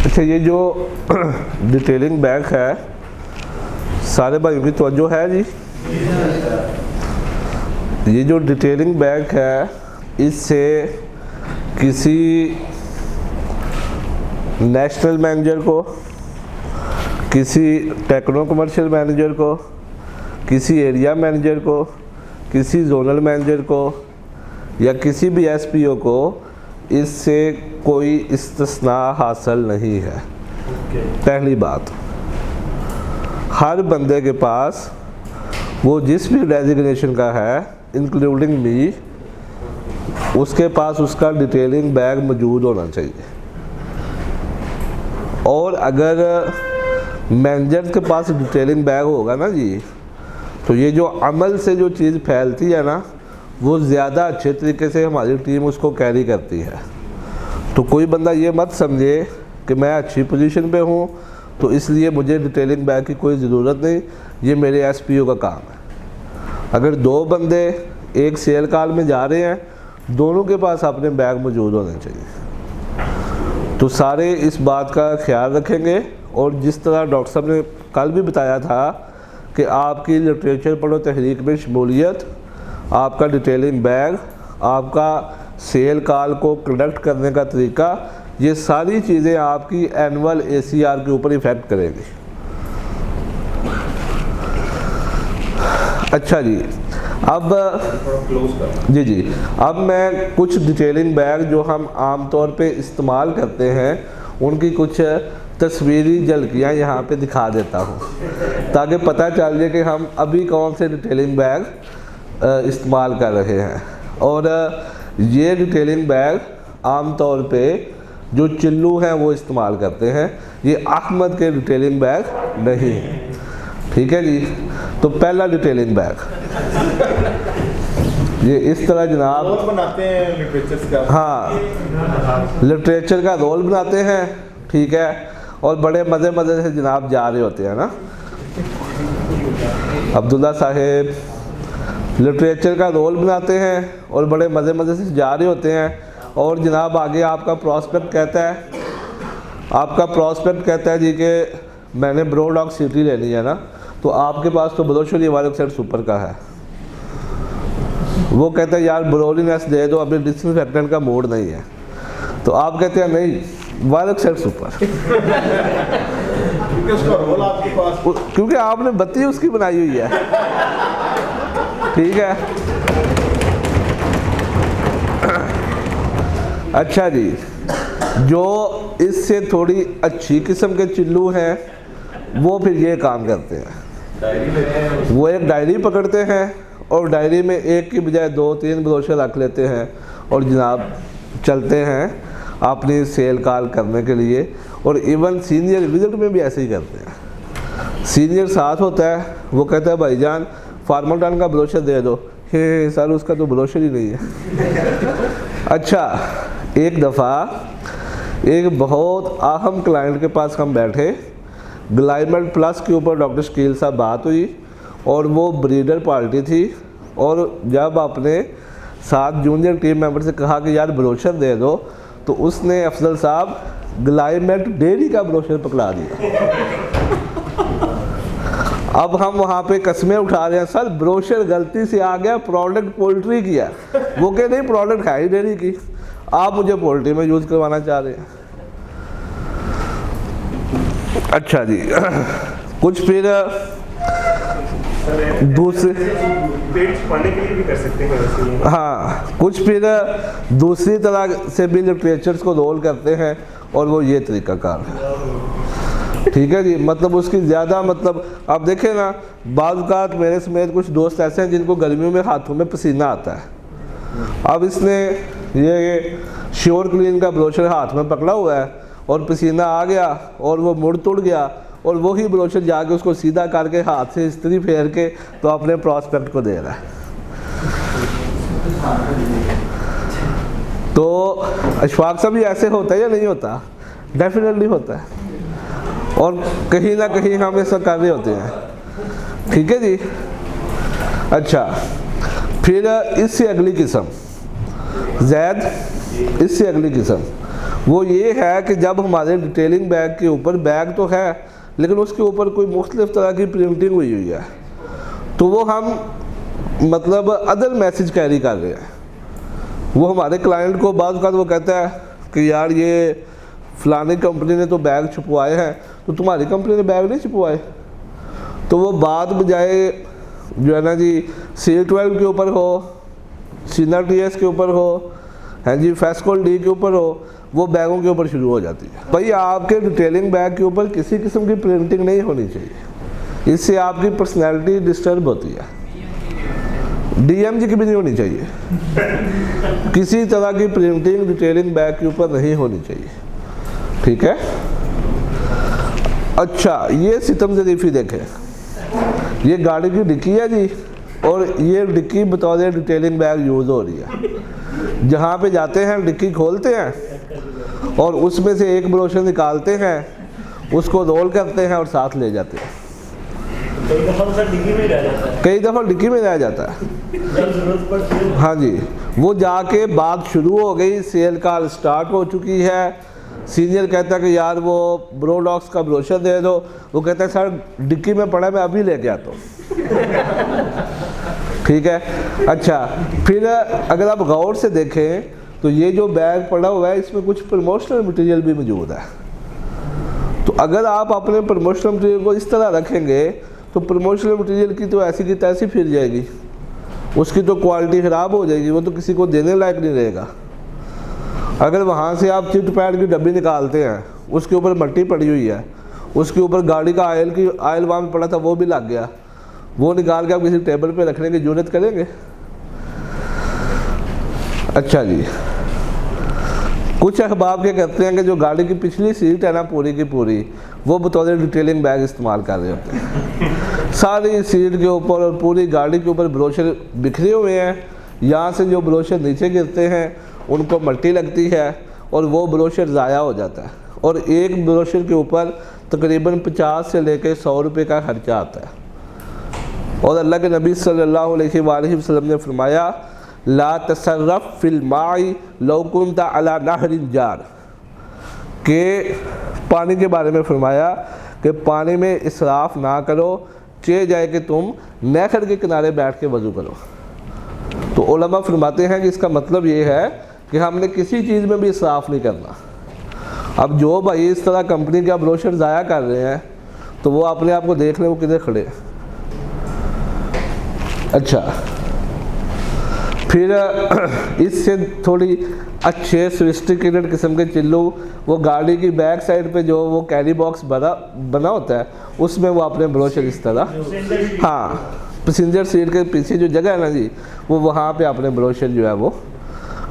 अच्छा, ये जो डिटेलिंग बैग है, सारे भाइयों की तवज्जो है जी। ये जो डिटेलिंग बैग है, इससे किसी नेशनल मैनेजर को, किसी टेक्नो कमर्शियल मैनेजर को, किसी एरिया मैनेजर को, किसी जोनल मैनेजर को या किसी भी एसपीओ को इससे कोई इस्तिस्ना हासिल नहीं है। पहली बात, हर बंदे के पास वो जिस भी डेजिग्नेशन का है, इंक्लूडिंग मी, उसके पास उसका डिटेलिंग बैग मौजूद होना चाहिए। और अगर मैनेजर के पास डिटेलिंग बैग होगा ना जी, तो ये जो अमल से जो चीज़ फैलती है ना, वो ज़्यादा अच्छे तरीके से हमारी टीम उसको कैरी करती है। तो कोई बंदा ये मत समझे कि मैं अच्छी पोजीशन पे हूँ तो इसलिए मुझे डिटेलिंग बैग की कोई ज़रूरत नहीं, ये मेरे एसपीओ का काम है। अगर दो बंदे एक सेल कॉल में जा रहे हैं, दोनों के पास अपने बैग मौजूद होने चाहिए। तो सारे इस बात का ख्याल रखेंगे। और जिस तरह डॉक्टर साहब ने कल भी बताया था कि आपकी लिटरेचर पढ़ो तहरीक में शमूलियत, आपका डिटेलिंग बैग, आपका सेल कॉल को कंडक्ट करने का तरीका, ये सारी चीज़ें आपकी एनुअल ACR के ऊपर इफ़ेक्ट करेंगी। अच्छा जी, अब जी अब मैं कुछ डिटेलिंग बैग जो हम आम तौर पे इस्तेमाल करते हैं उनकी कुछ तस्वीरी झलकियाँ यहाँ पे दिखा देता हूँ, ताकि पता चल जाए कि हम अभी कौन से डिटेलिंग बैग इस्तेमाल कर रहे हैं। और ये डिटेलिंग बैग आम तौर पे जो चिल्लू हैं वो इस्तेमाल करते हैं, ये अहमद के डिटेलिंग बैग नहीं है। ठीक है जी। तो पहला डिटेलिंग बैग ये इस तरह जनाब रोल बनाते हैं लिटरेचर का। हाँ, लिटरेचर का रोल बनाते हैं, ठीक है। और बड़े मज़े मज़े से जनाब जा रहे होते हैं ना। अब्दुल्ला साहेब लिटरेचर का रोल बनाते हैं और बड़े मज़े मज़े से जा रहे होते हैं। और जनाब आगे आपका प्रॉस्पेक्ट कहता है जी कि मैंने ब्रोडॉक सिटी लेनी है ना, तो आपके पास तो ब्रोशरी वाले सेट सुपर का है। वो कहता है यार ब्रोलिनेस दे दो, अभी डिसइंफेक्टेंट का मूड नहीं है। तो आप कहते हैं नहीं, वायरक सेट सुपर क्योंकि आपने बत्ती उसकी बनाई हुई है। ठीक है। अच्छा जी, जो इससे थोड़ी अच्छी किस्म के चिल्लू हैं वो फिर ये काम करते हैं, वो एक डायरी पकड़ते हैं और डायरी में एक की बजाय 2-3 ब्रोशर रख लेते हैं और जनाब चलते हैं अपनी सेल कॉल करने के लिए। और इवन सीनियर विजिट में भी ऐसे ही करते हैं। सीनियर साथ होता है, वो कहता है भाईजान फार्माटन का ब्रोशर दे दो। हे सर, उसका तो ब्रोशर ही नहीं है। अच्छा, एक दफ़ा एक बहुत अहम क्लाइंट के पास हम बैठे, ग्लाइमेट प्लस के ऊपर डॉक्टर शकील साहब बात हुई और वो ब्रीडर पार्टी थी। और जब अपने साथ जूनियर टीम मेंबर से कहा कि यार ब्रोशर दे दो, तो उसने अफजल साहब ग्लाइमेट डेयरी का ब्रोशर पकड़ा दिया। अब हम वहाँ पे कस्में उठा रहे हैं, सर ब्रोशर गलती से आ गया, प्रोडक्ट पोल्ट्री की है। वो कह नहीं, प्रोडक्ट है ही डेयरी की, आप मुझे पोल्ट्री में यूज़ करवाना चाह रहे हैं। अच्छा जी, कुछ फिर दूसरे पढ़ने के लिए भी कर सकते हैं। हाँ, कुछ फिर दूसरी तरह से भी लिटरेचर्स को रोल करते हैं और वो ये तरीक़ाकार है। ठीक है जी। मतलब उसकी ज़्यादा मतलब आप देखें ना, बाज़ मेरे समेत कुछ दोस्त ऐसे हैं जिनको गर्मियों में हाथों में पसीना आता है। अब इसने ये श्योर क्लीन का ब्रोशर हाथ में पकड़ा हुआ है और पसीना आ गया और वो मुड़ तुड़ गया और वही ब्रोशर जाके उसको सीधा करके हाथ से इस्त्री फेर के तो अपने प्रॉस्पेक्ट को दे रहा है। तो अशफाक साहब भी ऐसे होता है या नहीं होता? डेफिनेटली होता है। और कहीं ना कहीं हम ऐसा कर रहे होते हैं। ठीक है जी। अच्छा, फिर इससे अगली किस्म जैद, इससे अगली किस्म वो ये है कि जब हमारे डिटेलिंग बैग के ऊपर बैग तो है लेकिन उसके ऊपर कोई मुख्तलिफ तरह की प्रिंटिंग हुई हुई है, तो वो हम मतलब अदर मैसेज कैरी कर रहे हैं। वो हमारे क्लाइंट को बाज़ वो कहता है कि यार ये फ़लानी कंपनी ने तो बैग छुपवाए हैं, तो तुम्हारी कंपनी ने बैग नहीं छुपवाए। तो वो बात बजाय जो है ना जी C12 के ऊपर हो, सीना TS के ऊपर हो, है जी फेस्कोल D के ऊपर हो, वो बैगों के ऊपर शुरू हो जाती है। भाई आपके डिटेलिंग बैग के ऊपर किसी किस्म की प्रिंटिंग नहीं होनी चाहिए, इससे आपकी पर्सनैलिटी डिस्टर्ब होती है। DMG की भी नहीं होनी चाहिए, किसी तरह की प्रिंटिंग डिटेलिंग बैग के ऊपर नहीं होनी चाहिए, ठीक है। अच्छा, ये सितम ज़रीफ़ी देखें, ये गाड़ी की डिक्की है जी, और ये डिक्की बतौर डिटेलिंग बैग यूज़ हो रही है। जहाँ पे जाते हैं डिक्की खोलते हैं और उसमें से एक ब्रोशर निकालते हैं, उसको रोल करते हैं और साथ ले जाते हैं। कई दफ़ा डिक्की में रह जाता है, कई दफ़ा डिक्की में रह जाता है। जब ज़रूरत पड़ती है हाँ जी, वो जाके बात शुरू हो गई, सेल कॉल स्टार्ट हो चुकी है, सीनियर कहता है कि यार वो ब्रोडॉक्स का ब्रोशर दे दो, वो कहता है सर डिक्की में पड़ा, मैं अभी लेके आता हूँ। ठीक है। अच्छा, फिर अगर आप गौर से देखें तो ये जो बैग पड़ा हुआ है इसमें कुछ प्रमोशनल मटेरियल भी मौजूद है। तो अगर आप अपने प्रमोशनल मटेरियल को इस तरह रखेंगे तो प्रमोशनल मटेरियल की तो ऐसी की तैसी फिर जाएगी, उसकी तो क्वालिटी ख़राब हो जाएगी, वो तो किसी को देने लायक नहीं रहेगा। अगर वहाँ से आप चिट पैड की डब्बी निकालते हैं, उसके ऊपर मट्टी पड़ी हुई है, उसके ऊपर गाड़ी का ऑयल वाम पड़ा था वो भी लग गया, वो निकाल के आप किसी टेबल पे रखने की जरूरत करेंगे? अच्छा जी, कुछ अहबाब क्या करते हैं कि जो गाड़ी की पिछली सीट है ना पूरी की पूरी, वो बतौर डिटेलिंग बैग इस्तेमाल कर रहे होते हैं। सारी सीट के ऊपर और पूरी गाड़ी के ऊपर ब्रोशर बिखरे हुए हैं, यहाँ से जो ब्रोशर नीचे गिरते हैं उनको मट्टी लगती है और वो ब्रोशर ज़ाया हो जाता है, और एक ब्रोशर के ऊपर तकरीबन 50 से लेकर 100 रुपये का खर्चा आता है। और अल्लाह के नबी सल्लल्लाहु अलैहि वसल्लम ने फरमाया, ला तसर्रफ फिल माई लौ कुंता अला नहरिन जार, के पानी के बारे में फरमाया कि पानी में इसराफ ना करो, चे जाए कि तुम नहर के किनारे बैठ के वज़ू करो। तो उलमा फरमाते हैं कि इसका मतलब ये है कि हमने किसी चीज़ में भी इसराफ नहीं करना। अब जो भाई इस तरह कंपनी का ब्रोशर ज़ाया कर रहे हैं तो वो अपने आप को देख लें वो किधर खड़े। अच्छा, फिर इससे थोड़ी अच्छे सोफिस्टिकेटेड किस्म के चिल्लू, वो गाड़ी की बैक साइड पे जो वो कैरी बॉक्स बना होता है उसमें वो अपने ब्रोशर इस तरह, हाँ पैसेंजर सीट के पीछे जो जगह है ना जी, वो वहाँ पे अपने ब्रोशर जो है वो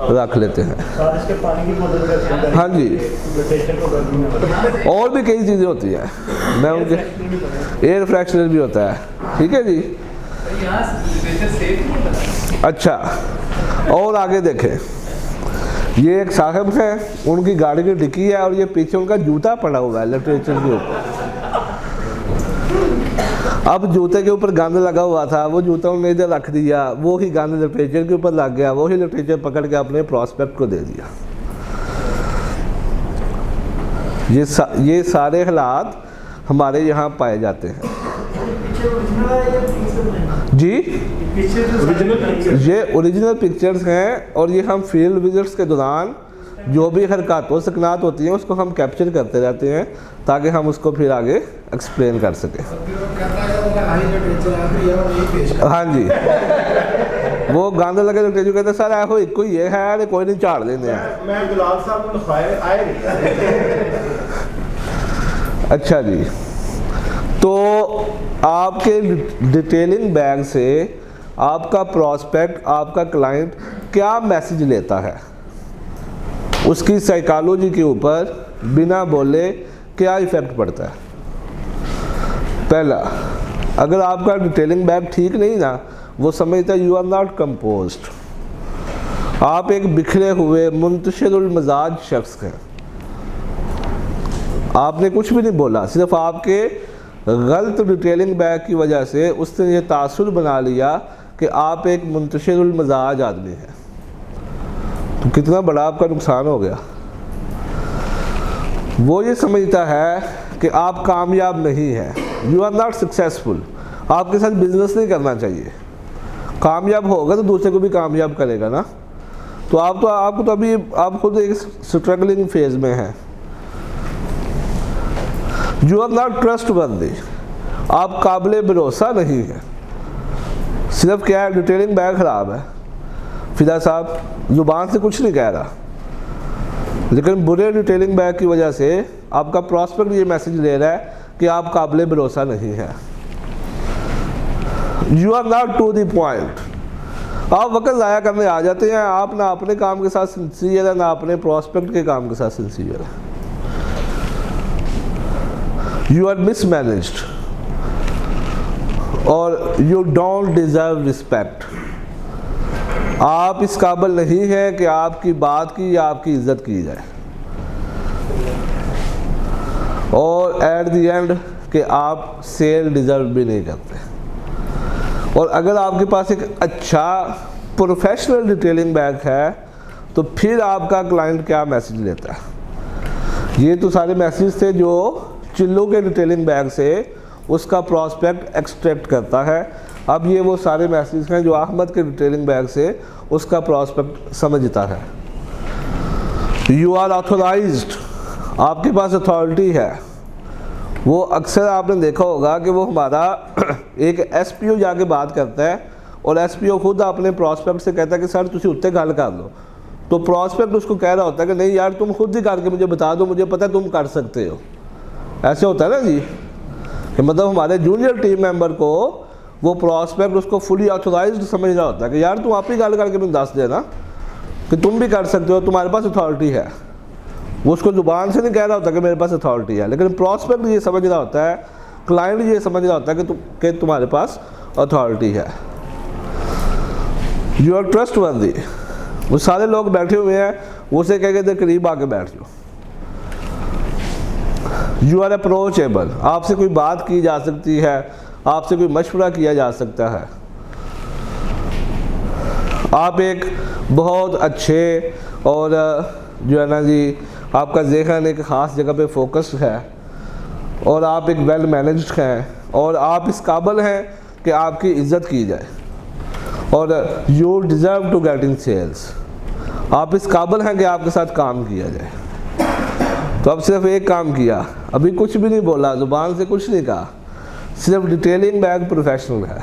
रख लेते हैं। हाँ जी, और भी कई चीज़ें होती हैं, मैं उनके एयर फ्रैक्शनर भी होता है, ठीक है जी। अच्छा, और आगे देखें, ये एक साहब हैं, उनकी गाड़ी की डिक्की है और ये पीछे उनका जूता पड़ा हुआ है लिटरेचर के ऊपर। अब जूते के ऊपर गंद लगा हुआ था, वो जूता उन्होंने इधर रख दिया, वो ही गंद लिटरेचर के ऊपर लग गया, वो ही लिटरेचर पकड़ के अपने प्रॉस्पेक्ट को दे दिया। ये सारे हालात हमारे यहाँ पाए जाते हैं जी। ये ओरिजिनल पिक्चर्स हैं और ये हम फील्ड विजिट्स के दौरान जो भी हरकत व सकनात होती हैं उसको हम कैप्चर करते रहते हैं ताकि हम उसको फिर आगे एक्सप्लेन कर सकें। हाँ जी, वो गांधे लगे लिटरेचर कहते सर ऐहो एक कोई ये है कोई नहीं झाड़ देने हैं। मैं गुलाब साहब को लिखाए आए नहीं। अच्छा जी, तो आपके डिटेलिंग बैग से आपका प्रॉस्पेक्ट, आपका क्लाइंट क्या मैसेज लेता है, उसकी साइकोलॉजी के ऊपर बिना बोले क्या इफ़ेक्ट पड़ता है। पहला, अगर आपका डिटेलिंग बैग ठीक नहीं ना, वो समझता है यू आर नॉट कंपोज्ड, आप एक बिखरे हुए मुंतशिरुल मजाज शख्स हैं। आपने कुछ भी नहीं बोला, सिर्फ आपके गलत डिटेलिंग बैग की वजह से उसने ये तासुर बना लिया कि आप एक मुंतशिरुल मजाज आदमी हैं। तो कितना बड़ा आपका नुकसान हो गया। वो ये समझता है कि आप कामयाब नहीं हैं, यू आर नॉट सक्सेसफुल, आपके साथ बिजनेस नहीं करना चाहिए। कामयाब होगा तो दूसरे को भी कामयाब करेगा ना। तो आपको तो अभी आप खुद एक स्ट्रगलिंग फेज में हैं। यू आर नॉट ट्रस्टवर्दी, आप काबिल भरोसा नहीं है। सिर्फ क्या है, डिटेलिंग बैग खराब है। फिदा साहब जुबान से कुछ नहीं कह रहा, लेकिन बुरे डिटेलिंग बैग की वजह से आपका प्रॉस्पेक्ट ये मैसेज ले रहा है कि आप काबिल भरोसा नहीं है। You are not to the point, आप वक्त ज़ाया करने आ जाते हैं। आप ना अपने काम के साथ सिंसियर है, ना अपने प्रॉस्पेक्ट के काम के साथ सिंसियर है। यू आर मिसमैनेज्ड और यू डोंट डिजर्व रिस्पेक्ट, आप इस काबिल नहीं हैं कि आपकी बात की या आपकी इज्जत की जाए। और एट द एंड कि आप सेल डिज़र्व भी नहीं करते। और अगर आपके पास एक अच्छा प्रोफेशनल डिटेलिंग बैग है तो फिर आपका क्लाइंट क्या मैसेज लेता है। ये तो सारे मैसेज थे जो चिल्लू के डिटेलिंग बैग से उसका प्रॉस्पेक्ट एक्सट्रैक्ट करता है। अब ये वो सारे मैसेज हैं जो अहमद के डिटेलिंग बैग से उसका प्रॉस्पेक्ट समझता है। यू आर ऑथोराइज्ड, आपके पास अथॉरिटी है। वो अक्सर आपने देखा होगा कि वो हमारा एक एसपीओ जाके बात करता है और एसपीओ खुद अपने प्रॉस्पेक्ट से कहता है कि सर तुसी उत्ते गल कर लो, तो प्रॉस्पेक्ट उसको कह रहा होता है कि नहीं यार तुम खुद ही करके मुझे बता दो, मुझे पता है तुम कर सकते हो। ऐसे होता है ना जी, कि मतलब हमारे जूनियर टीम मेंबर को वो प्रॉस्पेक्ट उसको फुली ऑथोराइज्ड समझ रहा होता है कि यार तुम आप ही गल करके मुझे दस देना कि तुम भी कर सकते हो, तुम्हारे पास अथॉरिटी है। वो उसको ज़ुबान से नहीं कह रहा होता कि मेरे पास अथॉरिटी है, लेकिन प्रॉस्पेक्ट ये समझ रहा होता है, क्लाइंट ये समझ रहा होता है कि तुम्हारे पास अथॉरिटी है। यू आर ट्रस्टवर्दी, वो सारे लोग बैठे हुए हैं, वो उसे कह के करीब आके बैठ जाओ। यू आर अप्रोचेबल, आपसे कोई बात की जा सकती है, आपसे कोई मशवरा किया जा सकता है। आप एक बहुत अच्छे और जो है ना जी, आपका ज़हन एक ख़ास जगह पे फोकस्ड है और आप एक वेल मैनेज्ड हैं और आप इस काबिल हैं कि आपकी इज़्ज़त की जाए। और you deserve to get in sales, आप इस काबिल हैं कि आपके साथ काम किया जाए। तो अब सिर्फ एक काम किया, अभी कुछ भी नहीं बोला, ज़ुबान से कुछ नहीं कहा, सिर्फ डिटेलिंग बैग प्रोफेशनल है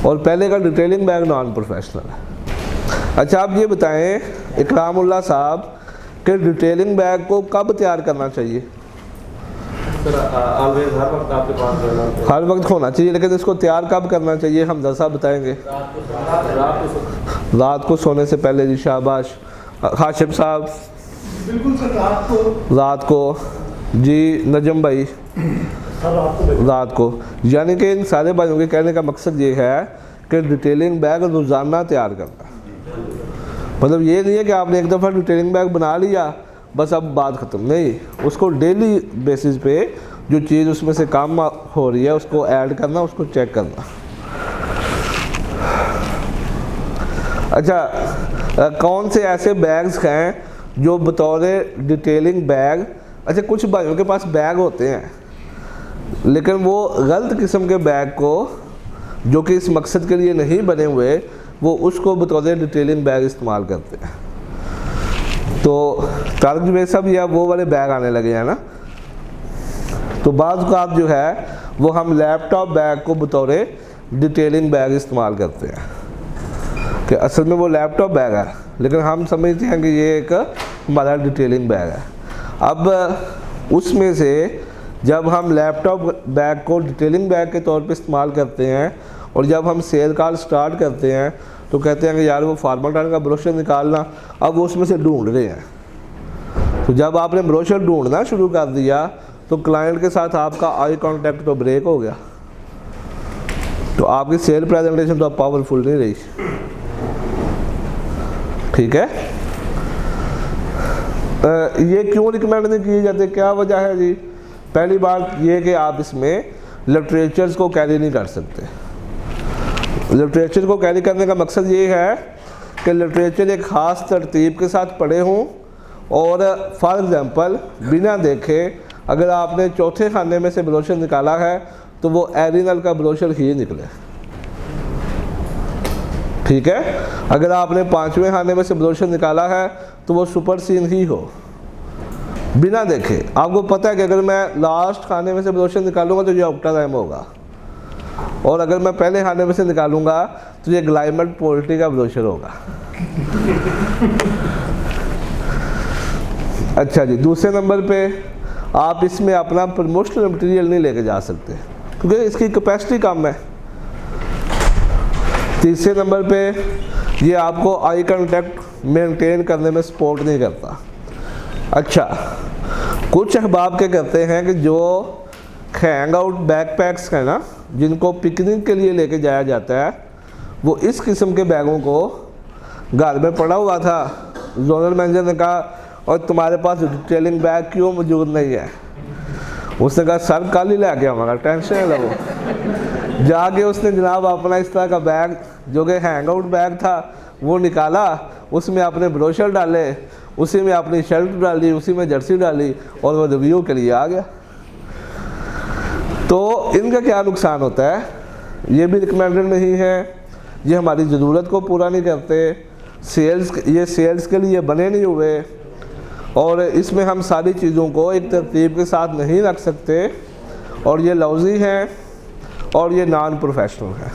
और पहले का डिटेलिंग बैग नॉन प्रोफेशनल है। अच्छा आप ये बताएं इकरामुल्लाह साहब कि डिटेलिंग बैग को कब तैयार करना चाहिए? ऑलवेज हर वक्त आपके पास रहना चाहिए। हर वक्त होना चाहिए, लेकिन इसको तैयार कब करना चाहिए हम साहब बताएंगे? रात को सोने से पहले जी। शाबाश हाशिम साहब। बिल्कुल सर, रात को जी। नजम भाई रात को। यानी कि इन सारे भाइयों के कहने का मकसद ये है कि डिटेलिंग बैग रोज़ाना तैयार करना। मतलब ये नहीं है कि आपने एक दफ़ा डिटेलिंग बैग बना लिया बस अब बात ख़त्म, नहीं, उसको डेली बेसिस पे जो चीज़ उसमें से काम हो रही है उसको ऐड करना, उसको चेक करना। अच्छा कौन से ऐसे बैग्स हैं जो बतौर डिटेलिंग बैग, अच्छा कुछ भाइयों के पास बैग होते हैं लेकिन वो गलत किस्म के बैग को जो कि इस मकसद के लिए नहीं बने हुए वो उसको बतौर डिटेलिंग बैग इस्तेमाल करते हैं। तो तारक जुबैर साहब या वो वाले बैग आने लगे हैं ना, तो बाज़ औक़ात जो है वो हम लैपटॉप बैग को बतौर डिटेलिंग बैग इस्तेमाल करते हैं कि असल में वो लैपटॉप बैग है लेकिन हम समझते हैं कि ये एक हमारा डिटेलिंग बैग है। अब उसमें से जब हम लैपटॉप बैग को डिटेलिंग बैग के तौर पे इस्तेमाल करते हैं और जब हम सेल कॉल स्टार्ट करते हैं तो कहते हैं कि यार वो फार्मल का ब्रोशर निकालना, अब वो उसमें से ढूंढ रहे हैं। तो जब आपने ब्रोशर ढूंढना शुरू कर दिया तो क्लाइंट के साथ आपका आई कांटेक्ट तो ब्रेक हो गया, तो आपकी सेल प्रेजेंटेशन तो अब पावरफुल नहीं रही। ठीक है, ये क्यों रिकमेंड नहीं किए जाते, क्या वजह है जी? पहली बात ये कि आप इसमें लिटरेचर्स को कैरी नहीं कर सकते। लिटरेचर को कैरी करने का मकसद ये है कि लिटरेचर एक ख़ास तरतीब के साथ पढ़े हों और फॉर एग्जांपल बिना देखे अगर आपने चौथे खाने में से ब्रोशर निकाला है तो वो एरिनल का ब्रोशर ही निकले, ठीक है। अगर आपने पांचवें खाने में से ब्रोशर निकाला है तो वो सुपर सीन ही हो, बिना देखे। आपको पता है कि अगर मैं लास्ट खाने में से ब्रोशर निकालूंगा तो ये ऑक्टाराइम होगा, और अगर मैं पहले खाने में से निकालूंगा तो ये ग्लाइमेट पोल्ट्री का ब्रोशर होगा। अच्छा जी, दूसरे नंबर पे आप इसमें अपना प्रमोशनल मटेरियल नहीं लेके जा सकते क्योंकि इसकी कैपेसिटी कम है। तीसरे नंबर पे ये आपको आई कांटेक्ट मेंटेन करने में सपोर्ट नहीं करता। अच्छा, कुछ अहबाब के कहते हैं कि जो हैंग आउट बैकपैक्स है ना, जिनको पिकनिक के लिए लेके जाया जाता है, वो इस किस्म के बैगों को घर में पड़ा हुआ था। जोनल मैनेजर ने कहा और तुम्हारे पास डिटेलिंग बैग क्यों मौजूद नहीं है? उसने कहा सर कल ही लेके आऊँगा, टेंशन है लगो। जाके उसने जनाब अपना इस तरह का बैग जो कि हैंग आउट बैग था वो निकाला, उसमें अपने ब्रोशर डाले, उसी में अपनी शर्ट डाली, उसी में जर्सी डाली और वो रिव्यू के लिए आ गया। तो इनका क्या नुकसान होता है? ये भी रिकमेंडेड नहीं है, ये हमारी ज़रूरत को पूरा नहीं करते, ये सेल्स के लिए बने नहीं हुए, और इसमें हम सारी चीज़ों को एक तरतीब के साथ नहीं रख सकते, और ये लौजी हैं और ये नॉन प्रोफेशनल है।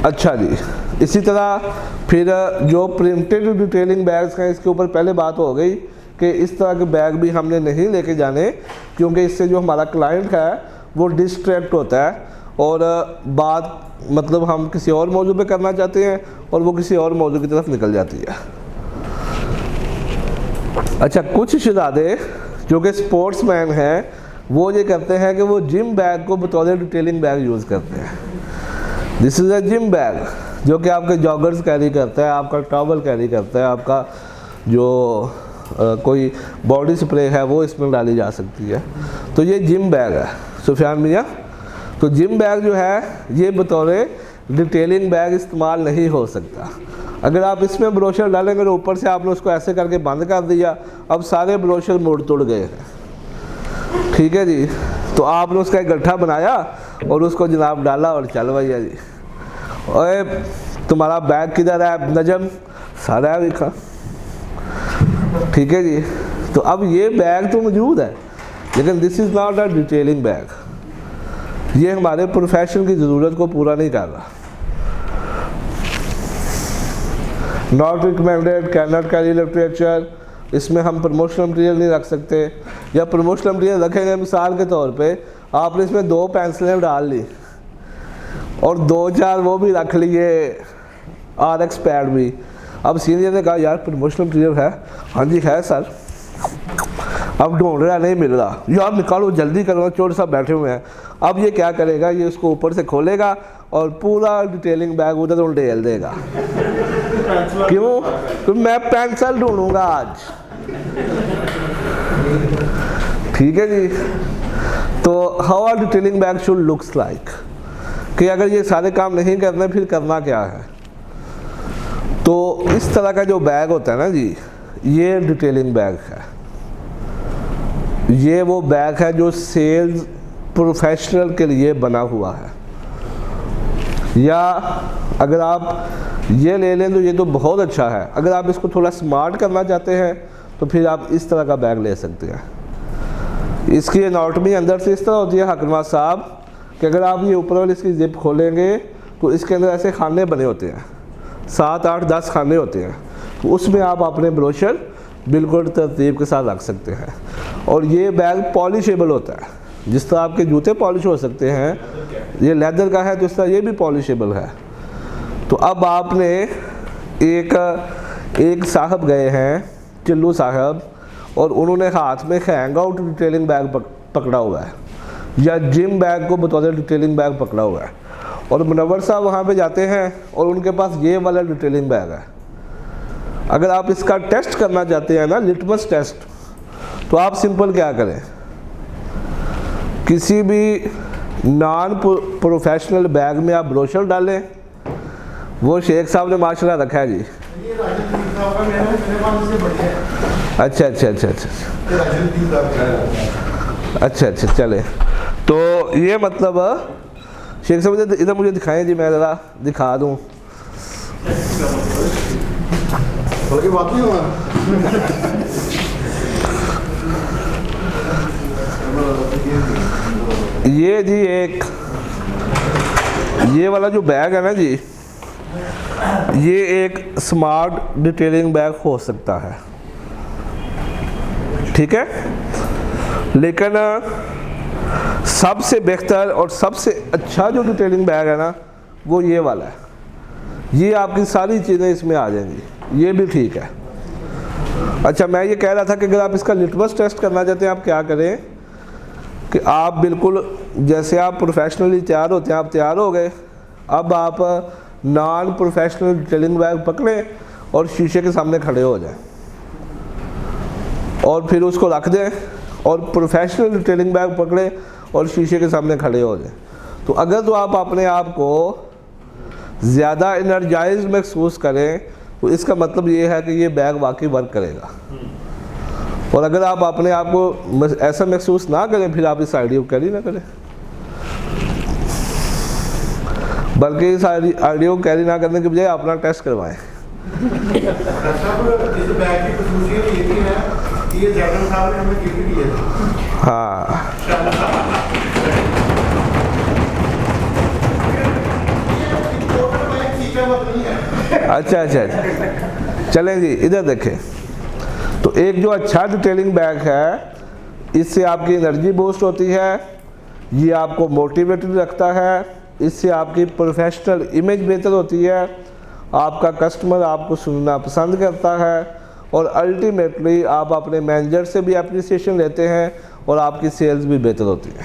अच्छा जी, इसी तरह फिर जो प्रिंटेड डिटेलिंग बैग्स हैं, इसके ऊपर पहले बात हो गई कि इस तरह के बैग भी हमने नहीं लेके जाने, क्योंकि इससे जो हमारा क्लाइंट है वो डिस्ट्रैक्ट होता है और बात मतलब हम किसी और मौजू पे करना चाहते हैं और वो किसी और मौजू की तरफ निकल जाती है। अच्छा, कुछ शहजादे जो कि स्पोर्ट्समैन हैं वो ये करते हैं कि वो जिम बैग को बतौर डिटेलिंग बैग यूज़ करते हैं। This is a gym bag जो कि आपके जॉगर्स कैरी करता है, आपका टॉवल कैरी करता है, आपका जो कोई बॉडी स्प्रे है वो इसमें डाली जा सकती है। तो ये जिम बैग है सुफियान मियाँ। तो जिम बैग जो है ये बतौर डिटेलिंग बैग इस्तेमाल नहीं हो सकता। अगर आप इसमें ब्रोशर डालेंगे तो ऊपर से आपने उसको ऐसे करके बंद कर दिया, अब सारे ब्रोशर मुड़ तुड़ गए हैं, ठीक है जी। तो आपने उसका एक गड्ढा बनाया और उसको जनाब डाला और चल भैया जी, ओए तुम्हारा बैग किधर है नजम, सारा है लिखा, ठीक है जी। तो अब ये बैग तो मौजूद है लेकिन this is not a detailing bag, ये हमारे प्रोफेशन की ज़रूरत को पूरा नहीं कर रहा। Not recommended, can not carry literature, इसमें हम प्रमोशनल मटेरियल नहीं रख सकते, या प्रमोशनल मटेरियल रखेंगे मिसाल के तौर पे आपने इसमें 2 पेंसिलें डाल ली और 2-4 वो भी रख लिए RX पैड भी। अब सीनियर ने कहा यार प्रमोशनल मटेरियल है, हाँ जी है सर, अब ढूंढ रहा नहीं मिल रहा, यार निकालो जल्दी करो, चोर साहब बैठे हुए हैं। अब ये क्या करेगा, ये उसको ऊपर से खोलेगा और पूरा डिटेलिंग बैग उधर उल्टेल देगा। क्यों? क्योंकि मैं पेंसिल ढूंढूंगा आज, ठीक है जी। तो how are detailing bag should looks like, कि अगर ये सारे काम नहीं करने फिर करना क्या है। तो इस तरह का जो बैग होता है ना जी, ये डिटेलिंग बैग है। ये वो बैग है जो सेल्स प्रोफेशनल के लिए बना हुआ है, या अगर आप ये ले लें तो ये तो बहुत अच्छा है। अगर आप इसको थोड़ा स्मार्ट करना चाहते हैं तो फिर आप इस तरह का बैग ले सकते हैं। इसकी एनाटॉमी अंदर से इस तरह होती है हकमा साहब कि अगर आप ये ऊपर वाली इसकी जिप खोलेंगे तो इसके अंदर ऐसे खाने बने होते हैं, 7, 8, 10 खाने होते हैं। तो उसमें आप अपने ब्रोशर बिल्कुल तरतीब के साथ रख सकते हैं। और ये बैग पॉलिशेबल होता है, जिस तरह आपके जूते पॉलिश हो सकते हैं, ये लेदर का है तो इस तरह ये भी पॉलिशेबल है। तो अब आपने एक साहब गए हैं, चिल्लू साहब, और उन्होंने हाथ में हैंग आउट डिटेलिंग बैग पकड़ा हुआ है, या जिम बैग को बतौर डिटेलिंग बैग पकड़ा हुआ है, और मुनव्वर साहब वहाँ पे जाते हैं और उनके पास ये वाला डिटेलिंग बैग है। अगर आप इसका टेस्ट करना चाहते हैं ना, लिटमस टेस्ट, तो आप सिंपल क्या करें, किसी भी नॉन प्रोफेशनल बैग में आप ब्रोशर डालें। वो शेख साहब ने माशाल्लाह रखा है जी, अच्छा अच्छा अच्छा अच्छा अच्छा अच्छा चले। तो ये मतलब शेख साहब इधर मुझे दिखाएं जी, मैं ज़रा दिखा दूँ। ये जी एक ये वाला जो बैग है ना जी, ये एक स्मार्ट डिटेलिंग बैग हो सकता है, ठीक है। लेकिन सबसे बेहतर और सबसे अच्छा जो डिटेलिंग बैग है ना वो ये वाला है। ये आपकी सारी चीज़ें इसमें आ जाएंगी, ये भी ठीक है। अच्छा, मैं ये कह रहा था कि अगर आप इसका लिटमस टेस्ट करना चाहते हैं, आप क्या करें कि आप बिल्कुल जैसे आप प्रोफेशनली तैयार होते हैं, आप तैयार हो गए, अब आप नॉन प्रोफेशनल डिटेलिंग बैग पकड़ें और शीशे के सामने खड़े हो जाएं और फिर उसको रख दें और प्रोफेशनल डिटेलिंग बैग पकड़ें और शीशे के सामने खड़े हो जाएं। तो अगर तो आप अपने आप को ज़्यादा एनर्जाइज महसूस करें तो इसका मतलब ये है कि ये बैग वाकई वर्क करेगा। और अगर आप अपने आप को ऐसा महसूस ना करें, फिर आप इस आइडिया को कैरी ना करें, बल्कि इस आइडिया को कैरी ना करने के बजाय अपना टेस्ट करवाएं। हाँ अच्छा अच्छा अच्छा, चलें जी इधर देखें। तो एक जो अच्छा डिटेलिंग बैग है, इससे आपकी एनर्जी बूस्ट होती है, ये आपको मोटिवेटेड रखता है, इससे आपकी प्रोफेशनल इमेज बेहतर होती है, आपका कस्टमर आपको सुनना पसंद करता है और अल्टीमेटली आप अपने मैनेजर से भी अप्रिसिएशन लेते हैं और आपकी सेल्स भी बेहतर होती है।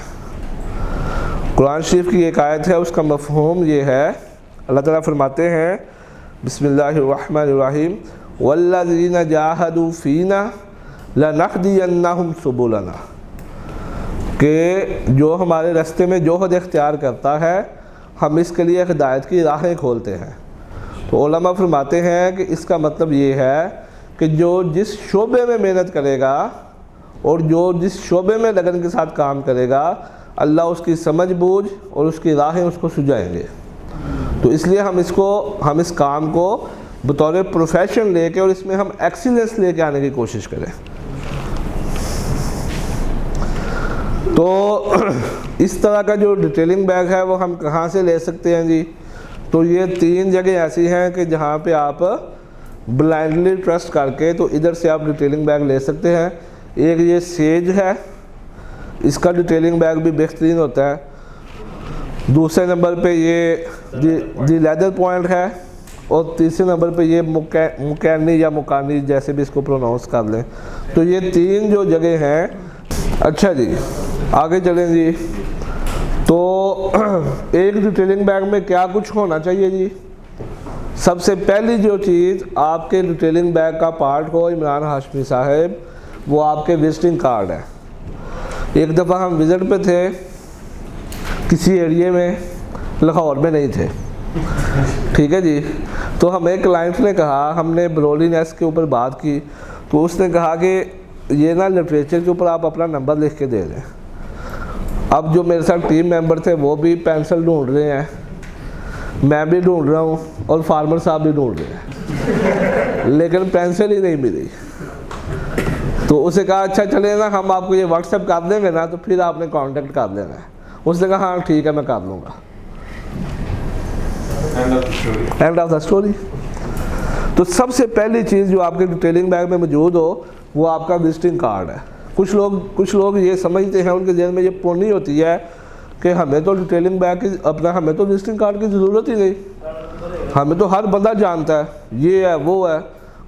कुरान शरीफ की एक आयत है, उसका मफ़हूम ये है, अल्लाह ताला फरमाते हैं बिस्मिल्लाहिर्रहमानिर्रहीम वल्लज़ीना जाहदू फ़ीना लनहदियन्नहुम सुबुलना, कि जो हमारे रास्ते में जोहद इख्तियार करता है हम इसके लिए हिदायत की राहें खोलते हैं। तो उलमा फरमाते हैं कि इसका मतलब ये है कि जो जिस शोबे में मेहनत करेगा और जो जिस शोबे में लगन के साथ काम करेगा, अल्लाह उसकी समझ बूझ और उसकी राहें उसको सुझाएंगे। तो इसलिए हम इस काम को बतौर प्रोफेशन लेके और इसमें हम एक्सीलेंस लेके आने की कोशिश करें। तो इस तरह का जो डिटेलिंग बैग है वो हम कहाँ से ले सकते हैं जी? तो ये 3 जगह ऐसी हैं कि जहाँ पे आप ब्लाइंडली ट्रस्ट करके तो इधर से आप डिटेलिंग बैग ले सकते हैं। एक ये सेज है, इसका डिटेलिंग बैग भी बेहतरीन होता है। दूसरे नंबर पे ये दी लेदर पॉइंट है और तीसरे नंबर पे ये मुकैनी या मुकानी, जैसे भी इसको प्रोनाउंस कर लें। तो ये 3 जो जगह हैं। अच्छा जी आगे चलें जी। तो एक डिटेलिंग बैग में क्या कुछ होना चाहिए जी? सबसे पहली जो चीज़ आपके डिटेलिंग बैग का पार्ट हो इमरान हाशमी साहब, वो आपके विजिटिंग कार्ड है। एक दफ़ा हम विज़िट पे थे किसी एरिए में, लाहौर में नहीं थे, ठीक है जी। तो हमें क्लाइंट ने कहा, हमने बरोली नेस के ऊपर बात की, तो उसने कहा कि ये ना लिटरेचर के ऊपर आप अपना नंबर लिख के दे दें। अब जो मेरे साथ टीम मेंबर थे वो भी पेंसिल ढूंढ रहे हैं, मैं भी ढूंढ रहा हूँ और फार्मर साहब भी ढूंढ रहे हैं, लेकिन पेंसिल ही नहीं मिली। तो उसे कहा अच्छा चले ना, हम आपको ये व्हाट्सएप कर देंगे ना, तो फिर आपने कांटेक्ट कर लेना है। उसने कहा हाँ ठीक है मैं कर लूँगा। End of the story. तो सबसे पहली चीज़ जो आपके डिटेलिंग बैग में मौजूद हो वो आपका विजिटिंग कार्ड है। कुछ लोग ये समझते हैं, उनके जहन में ये पुनी होती है कि हमें तो डिटेलिंग बैग की हमें तो विजिटिंग कार्ड की ज़रूरत ही नहीं, हमें तो हर बंदा जानता है, ये है वो है।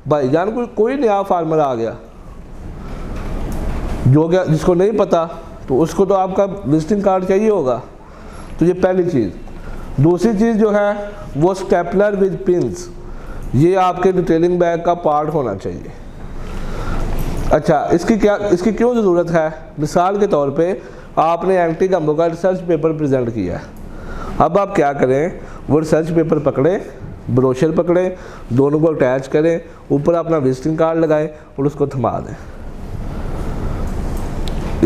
भाईजान कोई नया फार्मर आ गया जो क्या जिसको नहीं पता, तो उसको तो आपका विजिटिंग कार्ड चाहिए होगा। तो ये पहली चीज़। दूसरी चीज़ जो है वो स्टेपलर विद पिंस, ये आपके डिटेलिंग बैग का पार्ट होना चाहिए। अच्छा इसकी क्यों ज़रूरत है? मिसाल के तौर पे आपने एंटी गम्बो का रिसर्च पेपर प्रेजेंट किया है। अब आप क्या करें, वो रिसर्च पेपर पकड़ें ब्रोशर पकड़ें, दोनों को अटैच करें, ऊपर अपना विजिटिंग कार्ड लगाएं और उसको थमा दें।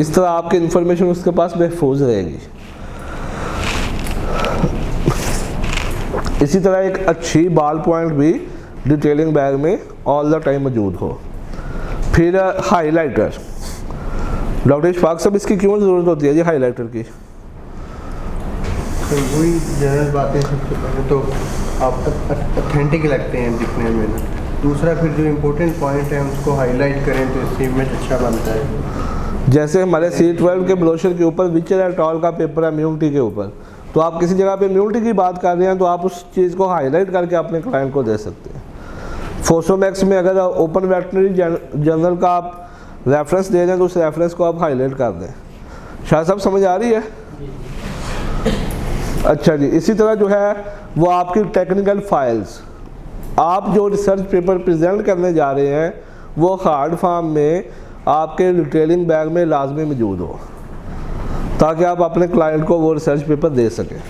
इस तरह आपकी इंफॉर्मेशन उसके पास महफूज रहेगी। इसी तरह एक अच्छी बॉल पॉइंट भी डिटेलिंग बैग में ऑल द टाइम मौजूद हो। फिर हाइलाइटर, डॉक्टर इशफाक साहब इसकी क्यों ज़रूरत होती है जी हाइलाइटर की? तो वही जनरल बातें, सबसे पहले तो आप ऑथेंटिक लगते हैं दिखने में ना, दूसरा फिर जो इम्पोर्टेंट पॉइंट है उसको हाईलाइट करें तो इससे इमेज अच्छा बनता है। जैसे हमारे C12 के ब्रोशर के ऊपर विचर एट ऑल का पेपर है इम्यूनिटी के ऊपर, तो आप किसी जगह पे इम्यूनिटी की बात कर रहे हैं तो आप उस चीज़ को हाईलाइट करके अपने क्लाइंट को दे सकते हैं। फोसोमैक्स में अगर ओपन वेटनरी जर्नल का आप रेफरेंस दे रहे हैं तो उस रेफरेंस को आप हाईलाइट कर दें। शाह साहब समझ आ रही है? अच्छा जी, इसी तरह जो है वो आपकी टेक्निकल फाइल्स, आप जो रिसर्च पेपर प्रेजेंट करने जा रहे हैं वो हार्ड फॉर्म में आपके डिटेलिंग बैग में लाजमी मौजूद हो, ताकि आप अपने क्लाइंट को वो रिसर्च पेपर दे सकें।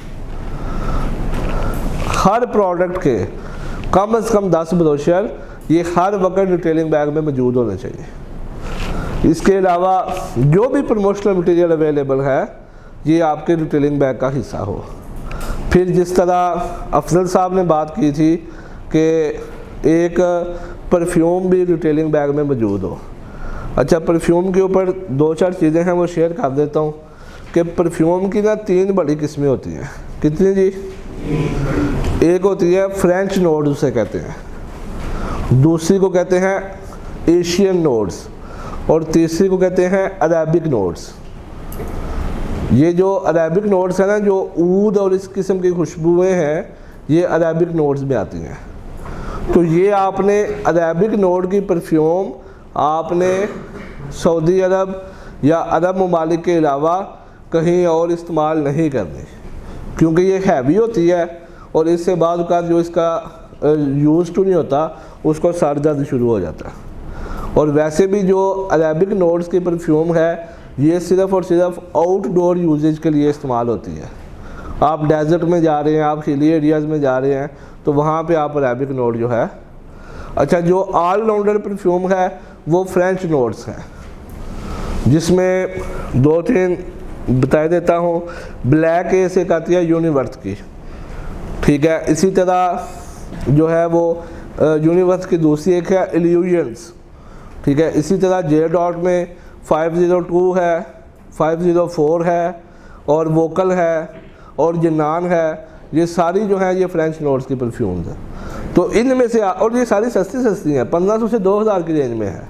हर प्रोडक्ट के कम से कम 10 ब्रोशर ये हर वक्त डिटेलिंग बैग में मौजूद होने चाहिए। इसके अलावा जो भी प्रमोशनल मटेरियल अवेलेबल है ये आपके डिटेलिंग बैग का हिस्सा हो। फिर जिस तरह अफजल साहब ने बात की थी कि एक परफ्यूम भी डिटेलिंग बैग में मौजूद हो। अच्छा, परफ्यूम के ऊपर 2-4 चीज़ें हैं वो शेयर कर देता हूँ कि परफ्यूम की ना 3 बड़ी किस्में होती हैं। कितनी जी? एक होती है फ्रेंच नोड्स उसे कहते हैं, दूसरी को कहते हैं एशियन नोड्स और तीसरी को कहते हैं अरेबिक नोड्स। ये जो अरेबिक नोड्स है ना, जो ऊद और इस किस्म की खुशबुएं हैं, ये अरेबिक नोड्स में आती हैं। तो ये आपने अरेबिक नोड की परफ्यूम आपने सऊदी अरब या अरब ममालिक के अलावा कहीं और इस्तेमाल नहीं करनी, क्योंकि ये हैवी होती है और इससे बाद का जो इसका यूज़ टू नहीं होता उसको सर दर्द शुरू हो जाता है। और वैसे भी जो अरेबिक नोड्स की परफ्यूम है ये सिर्फ़ और सिर्फ आउटडोर यूजेज के लिए इस्तेमाल होती है। आप डेजर्ट में जा रहे हैं, आप हिली एरियाज़ में जा रहे हैं तो वहाँ पे आप अरेबिक नोड जो है। अच्छा, जो ऑलराउंडर परफ्यूम है वो फ्रेंच नोड्स हैं, जिसमें 2-3 बता देता हूँ। ब्लैक एस एक आती है यूनिवर्स की, ठीक है। इसी तरह जो है वो यूनिवर्स की दूसरी एक है इल्यूजन्स, ठीक है। इसी तरह जे डॉट में 502 है, 504 है और वोकल है और जिन्नान है। ये सारी जो है ये फ्रेंच नोड्स की परफ्यूम्स हैं। तो इनमें से और ये सारी सस्ती हैं, 1500 से 2000 की रेंज में है।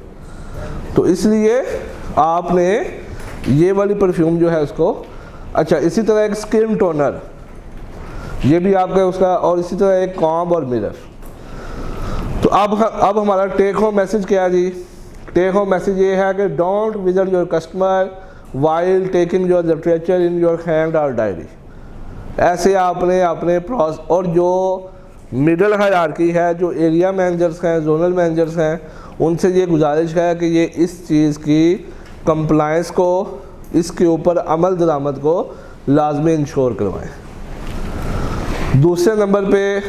तो इसलिए आपने ये वाली परफ्यूम जो है उसको। अच्छा, इसी तरह एक स्किन टोनर, ये भी आपका उसका, और इसी तरह एक कॉम्ब और मिरर। तो अब हमारा टेक होम मैसेज क्या है जी? टेक होम मैसेज ये है कि don't visit your customer while taking your literature in your hand और डायरी। ऐसे आपने अपने और जो मिडल हायरार्की है, जो एरिया मैनेजर्स हैं, जोनल मैनेजर्स हैं, उनसे ये गुजारिश है कि ये इस चीज़ की कंप्लायंस को, इसके ऊपर अमल दरामद को लाजमी इंश्योर करवाएं। दूसरे नंबर पे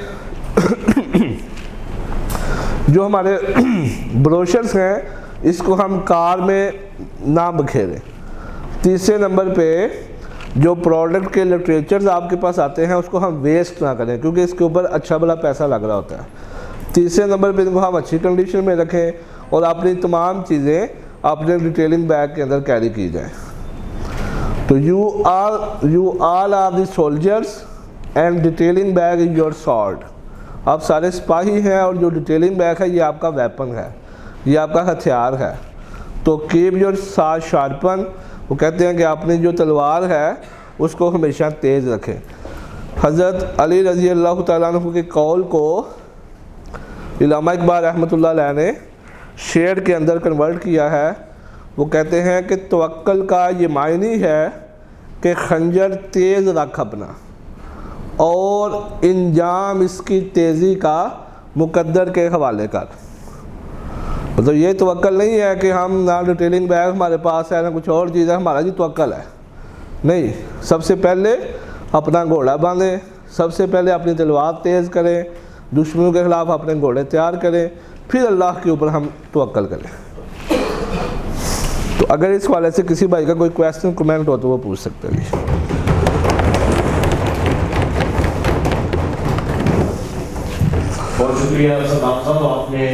जो हमारे ब्रोशर्स हैं इसको हम कार में ना बखेरें। तीसरे नंबर पे जो प्रोडक्ट के लिटरेचर्स आपके पास आते हैं उसको हम वेस्ट ना करें, क्योंकि इसके ऊपर अच्छा भला पैसा लग रहा होता है। तीसरे नंबर पे इनको हम अच्छी कंडीशन में रखें और अपनी तमाम चीज़ें अपने डिटेलिंग बैग के अंदर कैरी की जाए। तो you all are the soldiers and detailing bag is your sword. आप सारे सिपाही हैं और जो डिटेलिंग बैग है ये आपका वेपन है, ये आपका हथियार है। तो कीप योर स्वॉर्ड शार्पन। वो कहते हैं कि आपने जो तलवार है उसको हमेशा तेज़ रखें। हज़रत अली रज़ी अल्लाह तआला अन्हु के कौल को इल्लामा इकबाल रहमतुल्लाह अलैह ने शेर के अंदर कन्वर्ट किया है। वो कहते हैं कि तवक्कल का ये मायनी है कि खंजर तेज़ रख अपना और इंजाम इसकी तेज़ी का मुकद्दर के हवाले कर। मतलब ये तवक्कल नहीं है कि हम ना डिटेलिंग बैग हमारे पास है ना कुछ और चीज़ है, हमारा जी तवक्कल है नहीं। सबसे पहले अपना घोड़ा बांधें, सबसे पहले अपनी तलवार तेज़ करें, दुश्मनों के ख़िलाफ़ अपने घोड़े तैयार करें, फिर अल्लाह के ऊपर हम तवक्कल करें। तो अगर इस वाले से किसी भाई का कोई क्वेश्चन कमेंट हो तो वो पूछ सकते हैं। बहुत शुक्रिया सदाम साहब, आपने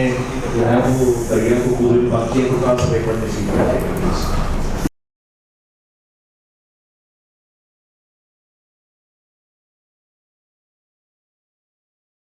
जो है वो तरीके को पूरे बाकी को का से पेपर में सीखा है।